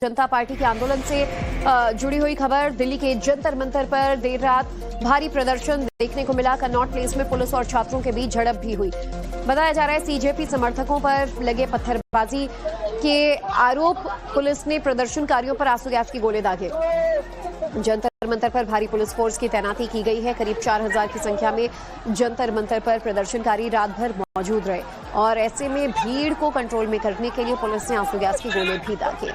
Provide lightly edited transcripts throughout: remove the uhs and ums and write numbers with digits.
जनता party के आंदोलन से जुड़ी हुई खबर। दिल्ली के जंतर मंतर पर देर रात भारी प्रदर्शन देखने को मिला। कनॉट प्लेस में पुलिस और छात्रों के बीच झड़प भी हुई। बताया जा रहा है सीजेपी समर्थकों पर लगे पत्थरबाजी के आरोप पुलिस ने प्रदर्शनकारियों पर आंसू गैस के गोले दागे। जंतर मंतर पर भारी पुलिस फोर्स की तैनाती की गई है। करीब 4000 की संख्या में जंतर मंतर पर प्रदर्शनकारी रात भर मौजूद रहे और ऐसे में भीड़ को कंट्रोल में करने के लिए पुलिस ने आंसू गैस के गोले भी दागे।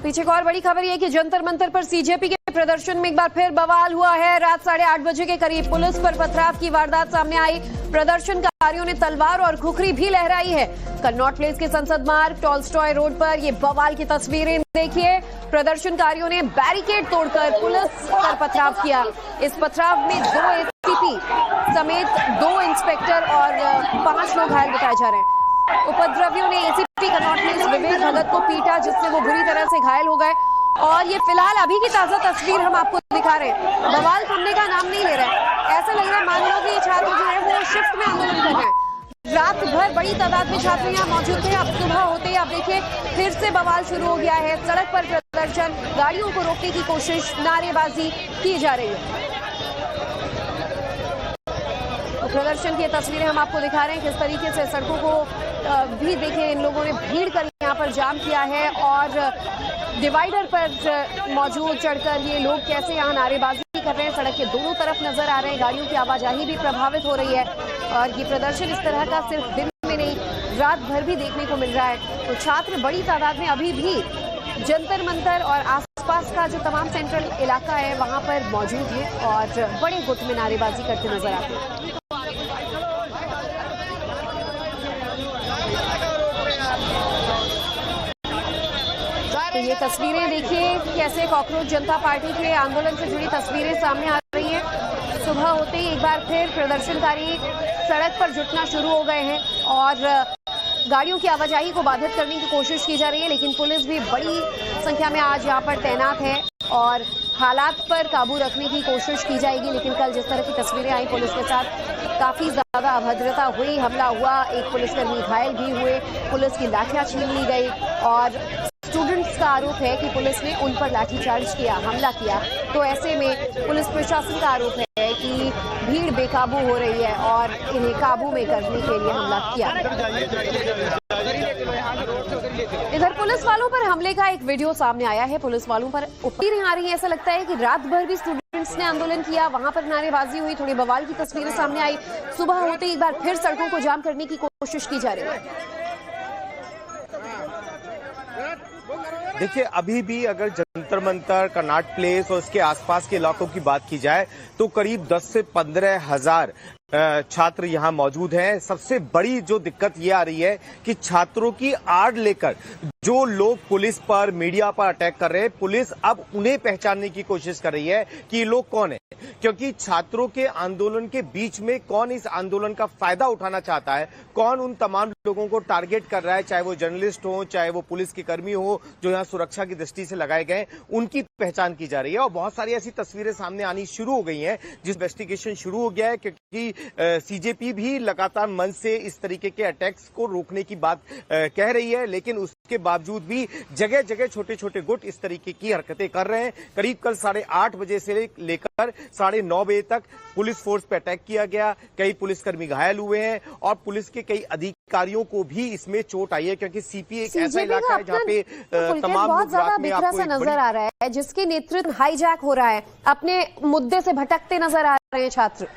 पीछे एक और बड़ी खबर यह कि जंतर मंतर पर सीजेपी के प्रदर्शन में एक बार फिर बवाल हुआ है। रात 8:30 बजे के करीब पुलिस पर पथराव की वारदात सामने आई। प्रदर्शनकारियों ने तलवार और खुखरी भी लहराई है। कनॉट प्लेस के संसद मार्ग टॉलस्टॉय रोड पर ये बवाल की तस्वीरें देखिए। प्रदर्शनकारियों ने बैरिकेड तोड़कर पुलिस पर पथराव किया। इस पथराव में 2 एसपी समेत 2 इंस्पेक्टर और 5 लोग घायल बताए जा रहे हैं। उपद्रवियों ने एसीपी कनॉट प्लेस विवेक भगत को पीटा, जिससे वो बुरी तरह से घायल हो गए। और ये फिलहाल अभी की ताजा तस्वीर हम आपको दिखा रहे हैं। बवाल थमने का नाम नहीं ले रहा है। ऐसा लग रहा है मान लो कि ये छात्र जो है वो शिफ्ट में आंदोलन कर रहे हैं। रात भर बड़ी तादाद में छात्र यहाँ मौजूद थे। अब सुबह होते ही आप देखिए फिर से बवाल शुरू हो गया है। सड़क पर प्रदर्शन, गाड़ियों को रोकने की कोशिश, नारेबाजी की जा रही है। प्रदर्शन की तस्वीरें हम आपको दिखा रहे हैं किस तरीके से सड़कों को भी देखिए इन लोगों ने भीड़ कर यहाँ पर जाम किया है और डिवाइडर पर मौजूद चढ़कर ये लोग कैसे यहाँ नारेबाजी कर रहे हैं। सड़क के दोनों तरफ नजर आ रहे हैं। गाड़ियों की आवाजाही भी प्रभावित हो रही है और ये प्रदर्शन इस तरह का सिर्फ दिन में नहीं रात भर भी देखने को मिल रहा है। तो छात्र बड़ी तादाद में अभी भी जंतर मंतर और आसपास का जो तमाम सेंट्रल इलाका है वहां पर मौजूद है और बड़े गुट में नारेबाजी करते नजर आते हैं। तो ये तस्वीरें देखिए कैसे कॉकरोच जनता पार्टी के आंदोलन से जुड़ी तस्वीरें सामने आ रही हैं। सुबह होते ही एक बार फिर प्रदर्शनकारी सड़क पर जुटना शुरू हो गए हैं और गाड़ियों की आवाजाही को बाधित करने की कोशिश की जा रही है, लेकिन पुलिस भी बड़ी संख्या में आज यहाँ पर तैनात है और हालात पर काबू रखने की कोशिश की जाएगी। लेकिन कल जिस तरह की तस्वीरें आई पुलिस के साथ काफी ज्यादा अभद्रता हुई, हमला हुआ, एक पुलिसकर्मी घायल भी हुए, पुलिस की लाठियां छीन ली गई और स्टूडेंट्स का आरोप है कि पुलिस ने उन पर लाठीचार्ज किया, हमला किया। तो ऐसे में पुलिस प्रशासन का आरोप है कि भीड़ बेकाबू हो रही है और इन्हें काबू में करने के लिए हमला किया। इधर पुलिस वालों पर हमले का एक वीडियो सामने आया है। पुलिस वालों पर तस्वीरें आ रही है। ऐसा लगता है कि रात भर भी स्टूडेंट्स ने आंदोलन किया, वहां पर नारेबाजी हुई, थोड़ी बवाल की तस्वीरें सामने आई। सुबह होते ही एक बार फिर सड़कों को जाम करने की कोशिश की जा रही है। देखिए अभी भी अगर जंतर मंतर, कनॉट प्लेस और उसके आसपास के इलाकों की बात की जाए तो करीब 10 से 15 हजार छात्र यहाँ मौजूद हैं। सबसे बड़ी जो दिक्कत ये आ रही है कि छात्रों की आड़ लेकर जो लोग पुलिस पर, मीडिया पर अटैक कर रहे हैं, पुलिस अब उन्हें पहचानने की कोशिश कर रही है कि ये लोग कौन है, क्योंकि छात्रों के आंदोलन के बीच में कौन इस आंदोलन का फायदा उठाना चाहता है, कौन उन तमाम लोगों को टारगेट कर रहा है, चाहे वो जर्नलिस्ट हो, चाहे वो पुलिस के कर्मी हो जो यहाँ सुरक्षा की दृष्टि से लगाए गए, उनकी पहचान की जा रही है। और बहुत सारी ऐसी तस्वीरें सामने आनी शुरू हो गई हैं जिस इन्वेस्टिगेशन शुरू हो गया है, क्योंकि सीजेपी भी लगातार मन से इस तरीके के अटैक्स को रोकने की बात कह रही है, लेकिन उसके बावजूद भी जगह जगह छोटे छोटे गुट इस तरीके की हरकतें कर रहे हैं। करीब कल 8:30 बजे से लेकर 9:30 बजे तक पुलिस फोर्स पे अटैक किया गया। कई पुलिसकर्मी घायल हुए हैं और पुलिस के कई अधिकारियों को भी इसमें चोट आई है, क्योंकि सीपी एक ऐसा इलाका है जहाँ पे तमाम लोग रात में आपको नजर आ रहा है जिसके नेतृत्व हाईजैक हो रहा है, अपने मुद्दे से भटकते नजर आ रहे हैं छात्र।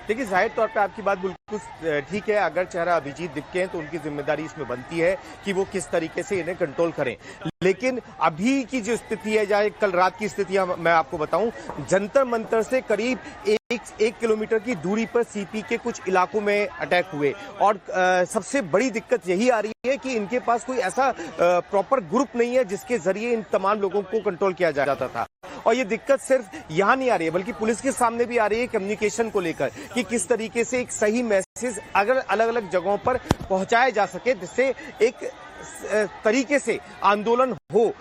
देखिए जाहिर तौर पे आपकी बात बिल्कुल ठीक है। अगर चेहरा अभिजीत दिखते हैं तो उनकी जिम्मेदारी इसमें बनती है कि वो किस तरीके से इन्हें कंट्रोल करें। लेकिन अभी की जो स्थिति है, चाहे कल रात की स्थिति मैं आपको बताऊं, जंतर मंतर से करीब एक किलोमीटर की दूरी पर सीपी के कुछ इलाकों में अटैक हुए और सबसे बड़ी दिक्कत यही आ रही है कि इनके पास कोई ऐसा प्रॉपर ग्रुप नहीं है जिसके जरिए इन तमाम लोगों को कंट्रोल किया जाता था। और ये दिक्कत सिर्फ यहाँ नहीं आ रही है बल्कि पुलिस के सामने भी आ रही है कम्युनिकेशन को लेकर कि किस तरीके से एक सही मैसेज अगर अलग अलग जगहों पर पहुंचाया जा सके जिससे एक तरीके से आंदोलन हो।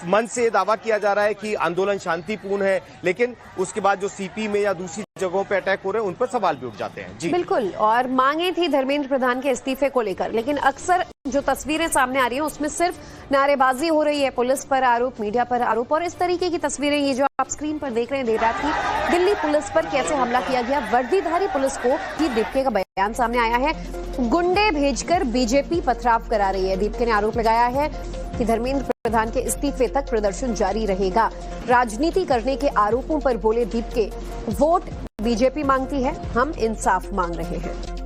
मन से दावा किया जा रहा है कि आंदोलन शांतिपूर्ण है, लेकिन उसके बाद जो सीपी में या दूसरी जगहों पे अटैक हो रहे हैं उन पर सवाल भी उठ जाते हैं। जी बिल्कुल, और मांगे थी धर्मेंद्र प्रधान के इस्तीफे को लेकर, लेकिन अक्सर जो तस्वीरें सामने आ रही हैं उसमें सिर्फ नारेबाजी हो रही है, पुलिस पर आरोप, मीडिया पर आरोप, और इस तरीके की तस्वीरें ये जो आप स्क्रीन पर देख रहे हैं देर रात की दिल्ली पुलिस पर कैसे हमला किया गया, वर्दीधारी पुलिस को ही दीपके का बयान सामने आया है, गुंडे भेजकर बीजेपी पथराव करा रही है। दीपके ने आरोप लगाया है कि धर्मेंद्र प्रधान के इस्तीफे तक प्रदर्शन जारी रहेगा। राजनीति करने के आरोपों पर बोले दीपके, वोट बीजेपी मांगती है, हम इंसाफ मांग रहे हैं।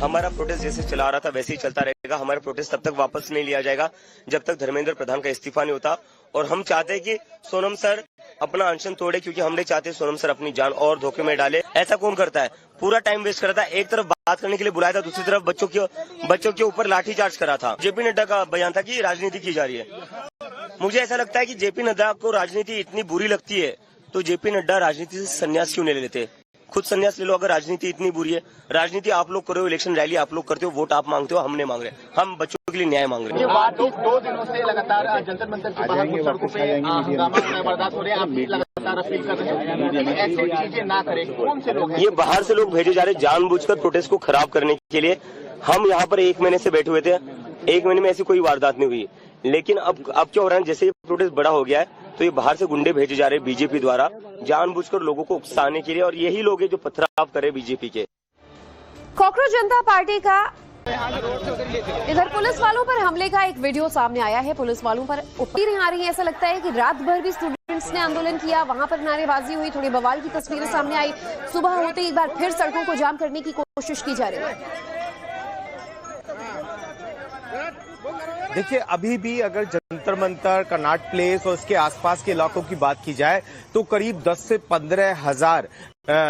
हमारा प्रोटेस्ट जैसे चला रहा था वैसे ही चलता रहेगा। हमारा प्रोटेस्ट तब तक वापस नहीं लिया जाएगा जब तक धर्मेंद्र प्रधान का इस्तीफा नहीं होता। और हम चाहते हैं कि सोनम सर अपना अनशन तोड़े, क्योंकि हम नहीं चाहते सोनम सर अपनी जान और धोखे में डाले। ऐसा कौन करता है? पूरा टाइम वेस्ट करता है। एक तरफ बात करने के लिए बुलाया था, दूसरी तरफ बच्चों के ऊपर लाठीचार्ज करा था। जेपी नड्डा का बयान था कि राजनीति की जा रही है। मुझे ऐसा लगता है कि जेपी नड्डा को राजनीति इतनी बुरी लगती है तो जेपी नड्डा राजनीति से संन्यास क्यों नहीं ले लेते? खुद संन्यास ले लो अगर राजनीति इतनी बुरी है। राजनीति आप लोग कर रहे हो, इलेक्शन रैली आप लोग करते हो, वोट आप मांगते हो, हम नहीं मांग रहे। हम बच्चों के लिए न्याय मांग रहे हैं। ये बात दो दिनों से लगातार जंतर मंतर के बाहर कुछ सड़कों पे हंगामा बर्दाश्त हो रहे हैं, आप भी लगातार अपील कर रहे हैं ऐसी चीजें ना करें। कौन से लोग हैं? ये बाहर से लोग भेजे जा रहे जानबूझकर प्रोटेस्ट को खराब करने के लिए। हम यहाँ पर 1 महीने से बैठे हुए थे, 1 महीने में ऐसी कोई वारदात नहीं हुई, लेकिन अब क्या हो रहा है, जैसे ये प्रोटेस्ट बड़ा हो गया है तो ये बाहर से गुंडे भेजे जा रहे हैं बीजेपी द्वारा जानबूझकर लोगों को उकसाने के लिए, और यही लोग हैं जो पथराव करे बीजेपी के। कॉकरोच जनता पार्टी का इधर पुलिस वालों पर हमले का एक वीडियो सामने आया है। पुलिस वालों पर उपीरें आ रही है। ऐसा लगता है कि रात भर भी स्टूडेंट्स ने आंदोलन किया, वहां पर नारेबाजी हुई, थोड़ी बवाल की तस्वीरें सामने आई। सुबह होते ही एक बार फिर सड़कों को जाम करने की कोशिश की जा रही है। देखिए, अभी भी अगर जंतर मंतर, कनॉट प्लेस और उसके आसपास के इलाकों की बात की जाए तो करीब 10 से 15 हजार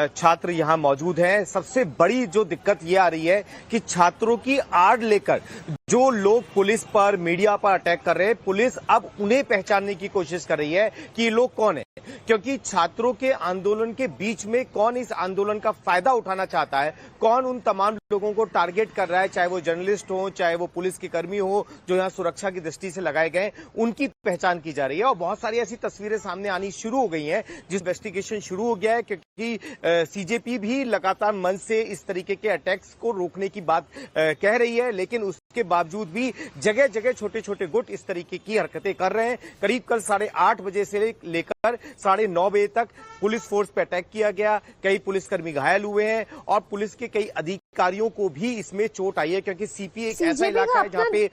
छात्र यहां मौजूद हैं। सबसे बड़ी जो दिक्कत ये आ रही है कि छात्रों की आड़ लेकर जो लोग पुलिस पर, मीडिया पर अटैक कर रहे हैं, पुलिस अब उन्हें पहचानने की कोशिश कर रही है कि ये लोग कौन है, क्योंकि छात्रों के आंदोलन के बीच में कौन इस आंदोलन का फायदा उठाना चाहता है, कौन उन तमाम लोगों को टारगेट कर रहा है, चाहे वो जर्नलिस्ट हो, चाहे वो पुलिस के कर्मी हो जो यहाँ सुरक्षा की दृष्टि से लगाए गए, उनकी पहचान की जा रही है। और बहुत सारी ऐसी तस्वीरें सामने आनी शुरू हो गई हैं जिस इन्वेस्टिगेशन शुरू हो गया है, क्योंकि सीजेपी भी लगातार मन से इस तरीके के अटैक्स को रोकने की बात कह रही है, लेकिन उसके बावजूद भी जगह जगह छोटे छोटे गुट इस तरीके की हरकतें कर रहे हैं। करीब कल 8:30 बजे से लेकर 9:30 बजे तक पुलिस फोर्स पे अटैक किया गया, कई पुलिसकर्मी घायल हुए हैं और पुलिस के कई अधिकारियों को भी इसमें चोट आई है, क्योंकि सीपी एक ऐसा इलाका है जहां पे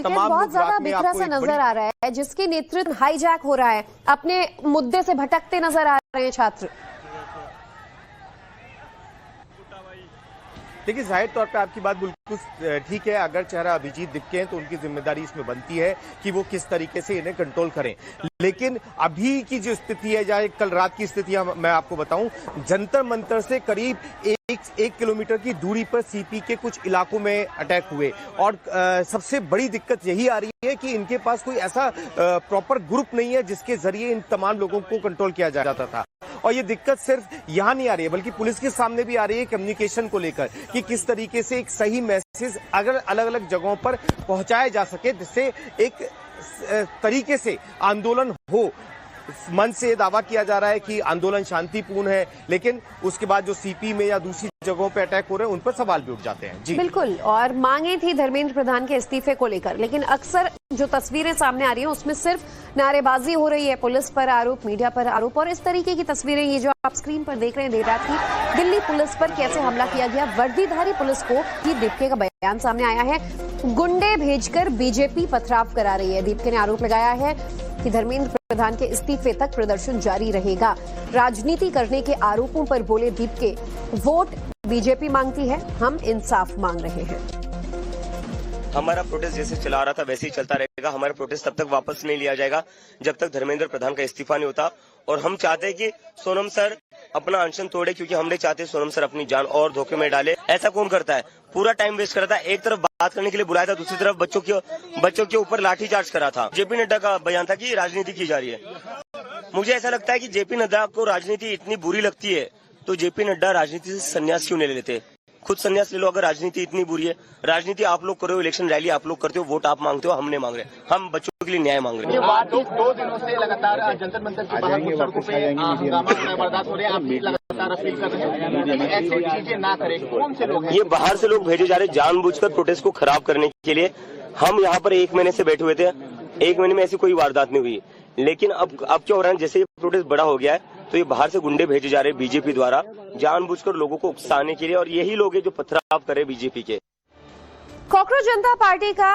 तमाम बहुत ज्यादा बिखरा सा नजर आ रहा है, जिसके नेतृत्व हाईजैक हो रहा है, अपने मुद्दे से भटकते नजर आ रहे हैं छात्र। देखिए, जाहिर तौर पे आपकी बात बिल्कुल ठीक है। अगर चेहरा अभिजीत दीपके हैं तो उनकी जिम्मेदारी इसमें बनती है कि वो किस तरीके से इन्हें कंट्रोल करें, लेकिन अभी की जो स्थिति है, या कल रात की स्थिति मैं आपको बताऊं, जंतर मंतर से करीब एक किलोमीटर की दूरी पर सीपी के कुछ इलाकों में अटैक हुए, और सबसे बड़ी दिक्कत यही आ रही है कि इनके पास कोई ऐसा प्रॉपर ग्रुप नहीं है जिसके जरिए इन तमाम लोगों को कंट्रोल किया जाता था। और ये दिक्कत सिर्फ यहाँ नहीं आ रही है बल्कि पुलिस के सामने भी आ रही है कम्युनिकेशन को लेकर कि किस तरीके से एक सही मैसेज अगर अलग अलग जगहों पर पहुंचाया जा सके जिससे एक तरीके से आंदोलन हो। मन से दावा किया जा रहा है कि आंदोलन शांतिपूर्ण है, लेकिन उसके बाद जो सीपी में या दूसरी जगहों पे अटैक हो रहे हैं उन पर सवाल भी उठ जाते हैं। जी बिल्कुल, और मांगे थी धर्मेंद्र प्रधान के इस्तीफे को लेकर, लेकिन अक्सर जो तस्वीरें सामने आ रही हैं उसमें सिर्फ नारेबाजी हो रही है, पुलिस पर आरोप, मीडिया पर आरोप, और इस तरीके की तस्वीरें ये जो आप स्क्रीन पर देख रहे हैं देर रात की दिल्ली पुलिस पर कैसे हमला किया गया, वर्दीधारी पुलिस को ही दीपके का बयान सामने आया है। गुंडे भेजकर बीजेपी पथराव करा रही है। दीपके ने आरोप लगाया है कि धर्मेंद्र प्रधान के इस्तीफे तक प्रदर्शन जारी रहेगा। राजनीति करने के आरोपों पर बोले दीपके, वोट बीजेपी मांगती है, हम इंसाफ मांग रहे हैं। हमारा प्रोटेस्ट जैसे चला रहा था वैसे ही चलता रहेगा। हमारा प्रोटेस्ट तब तक वापस नहीं लिया जाएगा जब तक धर्मेंद्र प्रधान का इस्तीफा नहीं होता। और हम चाहते हैं कि सोनम सर अपना अनशन तोड़े, क्योंकि हम नहीं चाहते सोनम सर अपनी जान और धोखे में डाले। ऐसा कौन करता है? पूरा टाइम वेस्ट करता है। एक तरफ बात करने के लिए बुलाया था, दूसरी तरफ बच्चों के ऊपर लाठीचार्ज करा था। जेपी नड्डा का बयान था कि राजनीति की जा रही है। मुझे ऐसा लगता है कि जेपी नड्डा को राजनीति इतनी बुरी लगती है तो जेपी नड्डा राजनीति से संन्यास क्यों नहीं ले लेते? खुद संन्यास ले लो अगर राजनीति इतनी बुरी है। राजनीति आप लोग करो, इलेक्शन रैली आप लोग करते हो, वोट आप मांगते हो, हम नहीं मांग रहे। हम बच्चों के लिए न्याय मांग रहे ये हैं। बात 2 दिनों से लगातार जंतर मंतर के बाहर कुछ सड़कों पे हंगामा होना बर्दाश्त हो रहे हैं, आप भी लगातार अपील कर रहे हैं लेकिन ऐसी चीजें ना करें। कौन से लोग हैं ये बाहर से लोग भेजे जा रहे जानबूझकर प्रोटेस्ट को खराब करने के लिए। हम यहाँ पर 1 महीने से बैठे हुए थे, 1 महीने में ऐसी कोई वारदात नहीं हुई, लेकिन अब क्या हो रहा है, जैसे ये प्रोटेस्ट बड़ा हो गया है तो ये बाहर से गुंडे भेजे जा रहे हैं बीजेपी द्वारा जानबूझकर लोगों को उकसाने के लिए, और यही लोग हैं जो पथराव करे बीजेपी के। कॉकरोच जनता पार्टी का